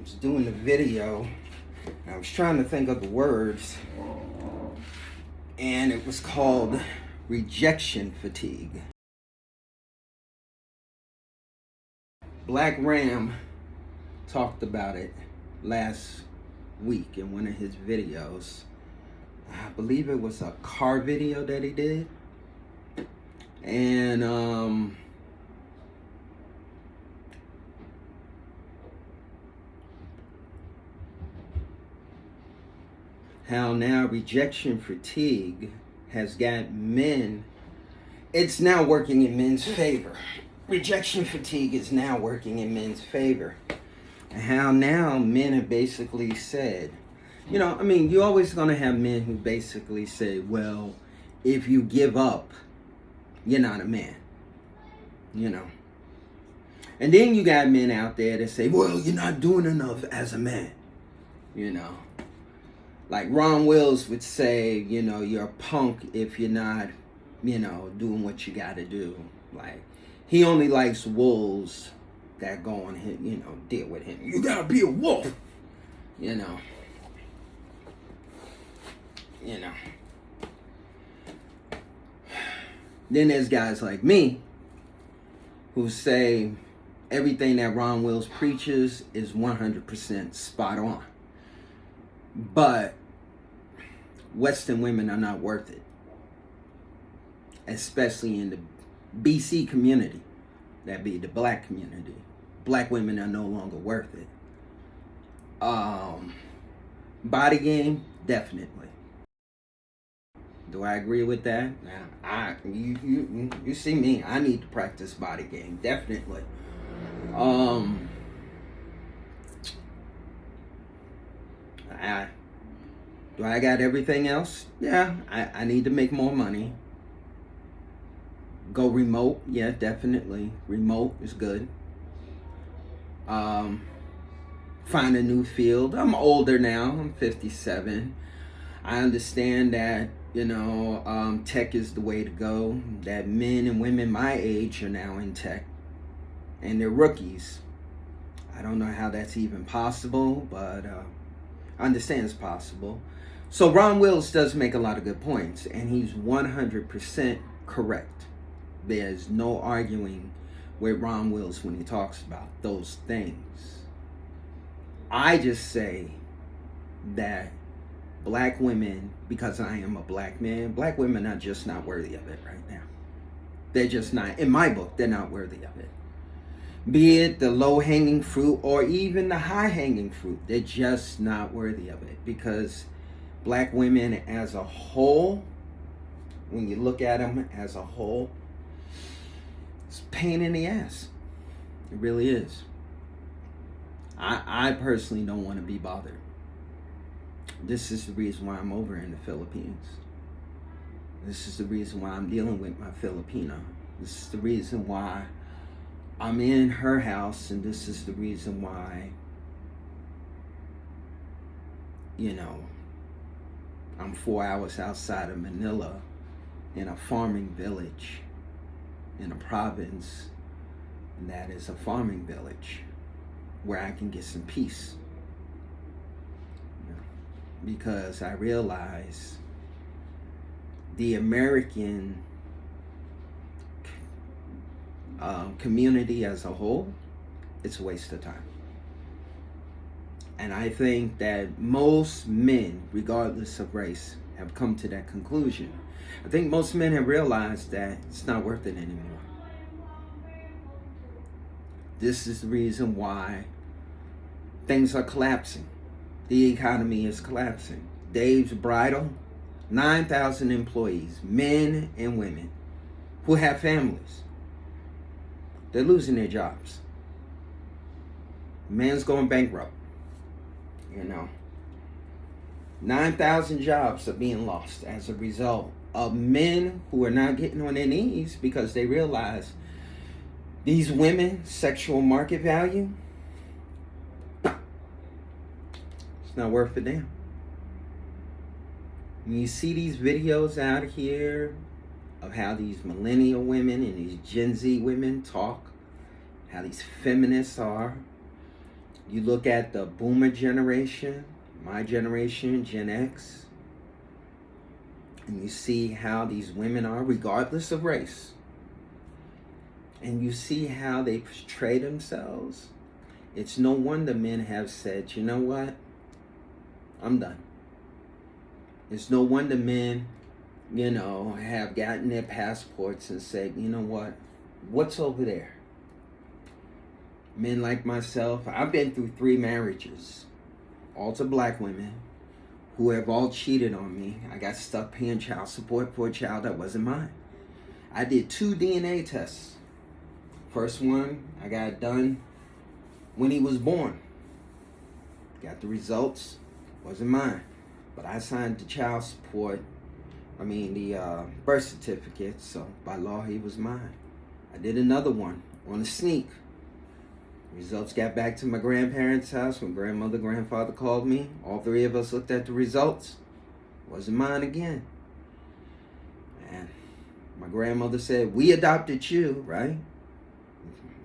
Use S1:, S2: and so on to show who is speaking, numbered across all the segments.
S1: was doing the video, and I was trying to think of the words, and it was called rejection fatigue. Black Ram talked about it last week in one of his videos. I believe it was a car video that he did. And how now rejection fatigue has got men, it's now working in men's favor. Rejection fatigue is now working in men's favor. And how now men have basically said, you're always going to have men who basically say, well, if you give up, you're not a man. And then you got men out there that say, well, you're not doing enough as a man. Like Ron Wills would say, you're a punk if you're not, doing what you got to do. Like, he only likes wolves that go on him, deal with him. You gotta be a wolf, Then there's guys like me who say everything that Ron Wills preaches is 100% spot on. But Western women are not worth it. Especially in the BC community. That be the black community. Black women are no longer worth it. Body game, definitely. Do I agree with that? Now, you see me. I need to practice body game, definitely. Do I got everything else? Yeah, I need to make more money. Go remote, yeah, definitely. Remote is good. Find a new field. I'm older now. I'm 57. I understand that, tech is the way to go. That men and women my age are now in tech. And they're rookies. I don't know how that's even possible, but I understand it's possible. So Ron Wills does make a lot of good points, and he's 100% correct. There's no arguing with Ron Wills when he talks about those things. I just say that black women, because I am a black man, black women are just not worthy of it right now. They're just not, in my book, they're not worthy of it. Be it the low-hanging fruit or even the high-hanging fruit, they're just not worthy of it. Because black women as a whole, when you look at them as a whole, it's a pain in the ass. It really is. I personally don't want to be bothered. This is the reason why I'm over in the Philippines. This is the reason why I'm dealing with my Filipino. This is the reason why I'm in her house, and this is the reason why, I'm 4 hours outside of Manila in a farming village in a province that is a farming village where I can get some peace. Because I realize the American community as a whole, it's a waste of time. And I think that most men, regardless of race, have come to that conclusion. I think most men have realized that it's not worth it anymore. This is the reason why things are collapsing. The economy is collapsing. Dave's Bridal, 9,000 employees, men and women, who have families. They're losing their jobs. Man's going bankrupt. 9,000 jobs are being lost as a result of men who are not getting on their knees because they realize these women, sexual market value, it's not worth a damn. When you see these videos out here of how these millennial women and these Gen Z women talk, how these feminists are, You look at the boomer generation, my generation, Gen X, and you see how these women are, regardless of race. And you see how they portray themselves. It's no wonder men have said, you know what? I'm done. It's no wonder men, have gotten their passports and said, you know what? What's over there? Men like myself, I've been through 3 marriages, all to black women who have all cheated on me. I got stuck paying child support for a child that wasn't mine. I did 2 DNA tests. First one, I got done when he was born. Got the results, wasn't mine. But I signed the child support, the birth certificate, so by law he was mine. I did another one on a sneak. Results got back to my grandparents' house when grandmother, grandfather called me. All 3 of us looked at the results. Wasn't mine again. And my grandmother said, we adopted you, right?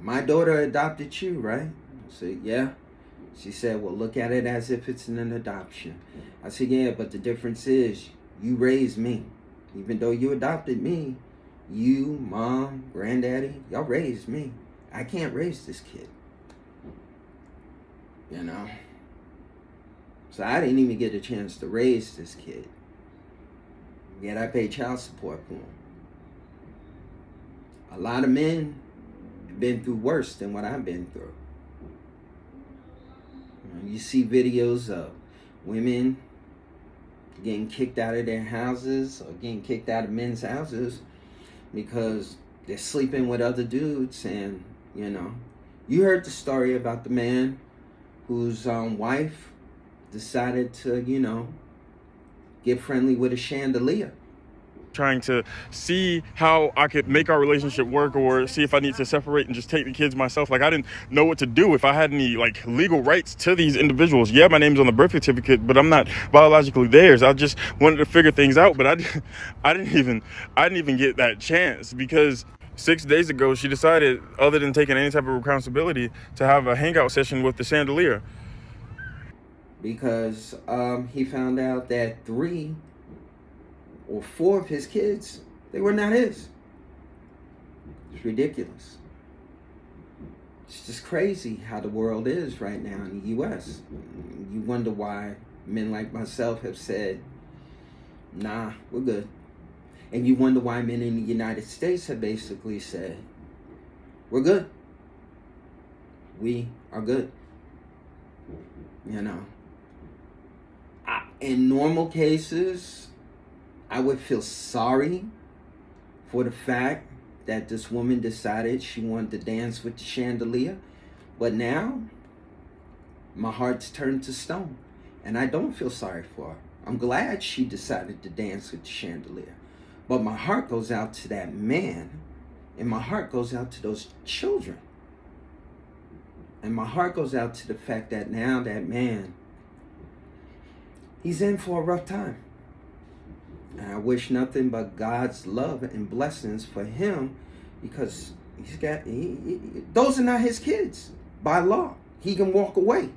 S1: My daughter adopted you, right? I said, yeah. She said, well, look at it as if it's an adoption. I said, yeah, but the difference is you raised me. Even though you adopted me, you, mom, granddaddy, y'all raised me. I can't raise this kid. So I didn't even get a chance to raise this kid. Yet I pay child support for him. A lot of men have been through worse than what I've been through. You see videos of women getting kicked out of their houses or getting kicked out of men's houses because they're sleeping with other dudes. And you heard the story about the man whose wife decided to get friendly with a chandelier.
S2: Trying to see how I could make our relationship work, or see if I need to separate and just take the kids myself. Like, I didn't know what to do, if I had any legal rights to these individuals. Yeah, my name's on the birth certificate, but I'm not biologically theirs. I just wanted to figure things out, but I didn't even get that chance, because 6 days ago she decided, other than taking any type of responsibility, to have a hangout session with the chandelier.
S1: Because he found out that 3 or 4 of his kids, they were not his. It's ridiculous. It's just crazy how the world is right now in the U.S. You wonder why men like myself have said, nah, we're good. And you wonder why men in the United States have basically said, we're good. We are good. In normal cases, I would feel sorry for the fact that this woman decided she wanted to dance with the chandelier. But now, my heart's turned to stone. And I don't feel sorry for her. I'm glad she decided to dance with the chandelier. But my heart goes out to that man. And my heart goes out to those children. And my heart goes out to the fact that now that man, he's in for a rough time. And I wish nothing but God's love and blessings for him, because those are not his kids by law. He can walk away,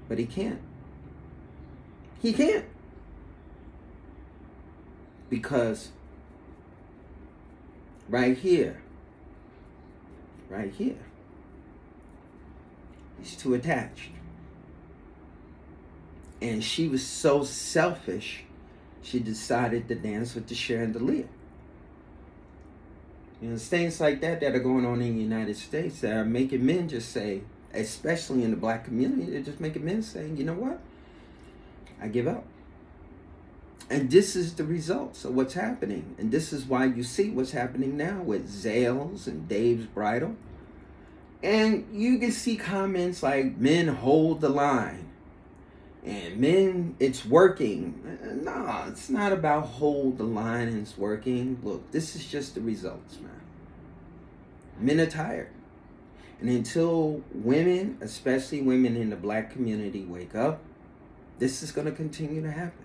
S1: but he can't. He can't. Because right here, he's too attached. And she was so selfish, she decided to dance with the chandelier. It's things like that are going on in the United States that are making men just say, especially in the black community, they're just making men say, you know what? I give up. And this is the results of what's happening. And this is why you see what's happening now with Zales and Dave's Bridal. And you can see comments like, men hold the line. And men, it's working. No, it's not about hold the line and it's working. Look, this is just the results, man. Men are tired. And until women, especially women in the black community, wake up, this is going to continue to happen.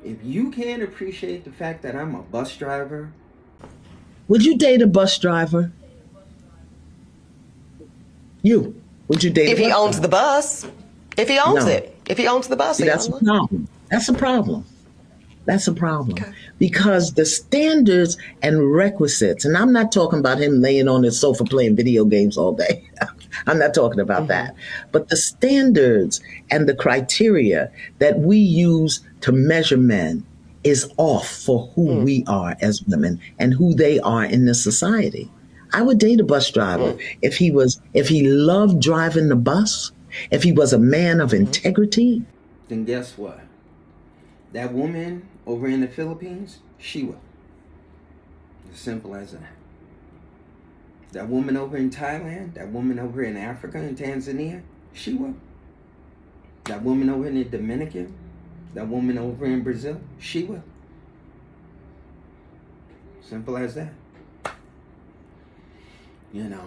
S1: If you can't appreciate the fact that I'm a bus driver.
S3: Would you date a bus driver? You. Would you date
S4: If
S3: a
S4: he
S3: bus
S4: owns
S3: driver?
S4: the bus, if he owns
S3: No.
S4: it, if he owns the bus,
S3: See,
S4: he
S3: that's
S4: owns
S3: a
S4: it.
S3: problem. That's a problem. That's a problem
S4: Okay.
S3: because the standards and requisites, and I'm not talking about him laying on his sofa playing video games all day. I'm not talking about that. But the standards and the criteria that we use to measure men is off for who we are as women and who they are in this society. I would date a bus driver if he loved driving the bus, if he was a man of integrity.
S1: Then guess what? That woman over in the Philippines, she will. As simple as that. That woman over in Thailand, that woman over in Africa and Tanzania, she will. That woman over in the Dominican, that woman over in Brazil, she will. Simple as that. You know,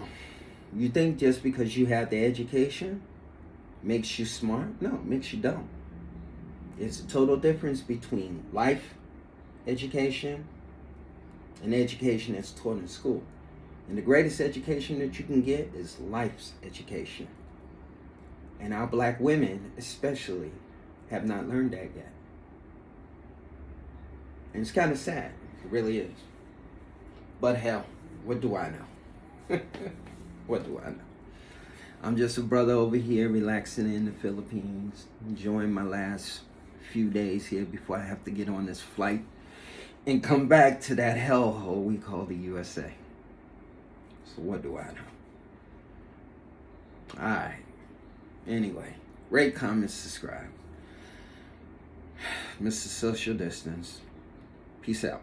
S1: you think just because you have the education makes you smart? No, it makes you dumb. It's a total difference between life education and education that's taught in school. And the greatest education that you can get is life's education. And our black women, especially, have not learned that yet. And it's kind of sad. It really is. But hell, what do I know? What do I know? I'm just a brother over here relaxing in the Philippines, enjoying my last few days here before I have to get on this flight and come back to that hellhole we call the USA. So what do I know? Alright. Anyway, rate, comment, subscribe. Mr. Social Distance. Peace out.